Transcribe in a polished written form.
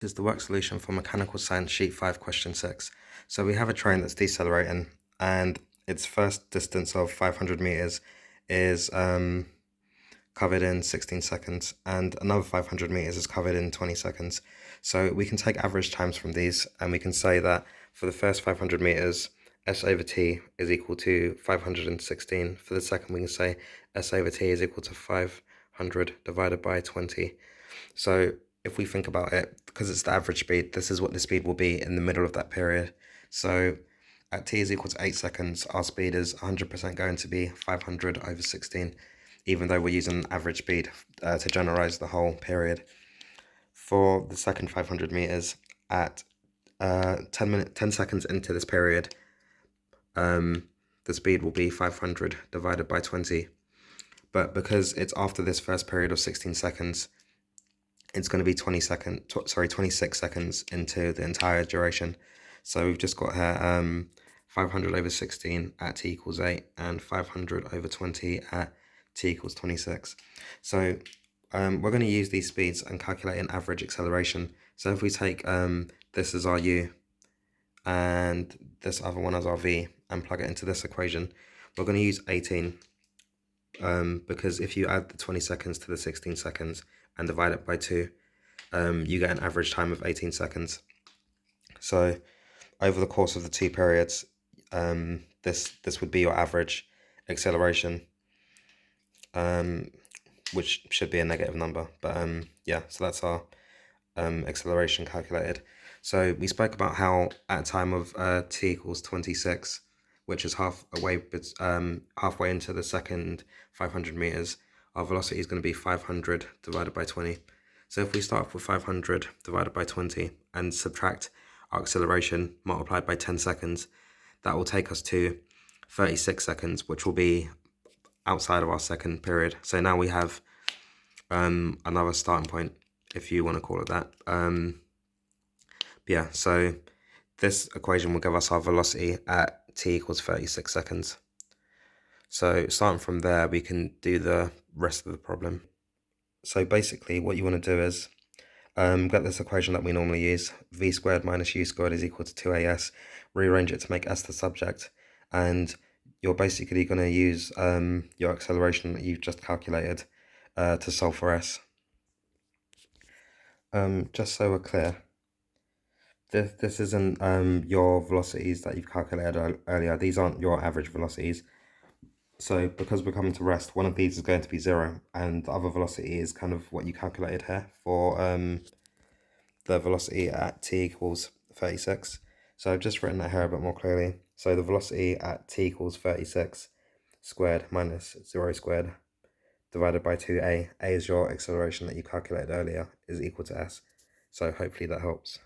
This is the work solution for mechanical science sheet 5 question 6. So we have a train that's decelerating and its first distance of 500 meters is covered in 16 seconds and another 500 meters is covered in 20 seconds. So we can take average times from these and we can say that for the first 500 meters S over T is equal to 516. For the second we can say S over T is equal to 500 divided by 20. So if we think about it, because it's the average speed, this is what the speed will be in the middle of that period. So at t is equal to 8 seconds, our speed is 100% going to be 500 over 16, even though we're using an average speed to generalize the whole period. For the second 500 meters, at 10 seconds into this period, the speed will be 500 divided by 20. But because it's after this first period of 16 seconds, it's going to be 26 seconds into the entire duration. So we've just got here 500 over 16 at t equals 8 and 500 over 20 at t equals 26. So we're going to use these speeds and calculate an average acceleration. So if we take this as our u and this other one as our v and plug it into this equation, we're going to use 18 because if you add the 20 seconds to the 16 seconds and divide it by 2, you get an average time of 18 seconds. So over the course of the 2 periods, this would be your average acceleration, which should be a negative number. But yeah, so that's our acceleration calculated. So we spoke about how at a time of t equals 26, which is halfway into the second 500 meters, our velocity is going to be 500 divided by 20. So if we start off with 500 divided by 20 and subtract our acceleration multiplied by 10 seconds, that will take us to 36 seconds, which will be outside of our second period. So now we have another starting point, if you want to call it that. Yeah, so this equation will give us our velocity at t equals 36 seconds. So starting from there, we can do the rest of the problem. So basically what you want to do is get this equation that we normally use, v squared minus u squared is equal to 2as, rearrange it to make s the subject, and you're basically going to use your acceleration that you've just calculated to solve for s. Just so we're clear, this isn't your velocities that you've calculated earlier. These aren't your average velocities. So because we're coming to rest, one of these is going to be 0, and the other velocity is kind of what you calculated here for the velocity at t equals 36. So I've just written that here a bit more clearly. So the velocity at t equals 36 squared minus 0 squared divided by 2a. A is your acceleration that you calculated earlier, is equal to s. So hopefully that helps.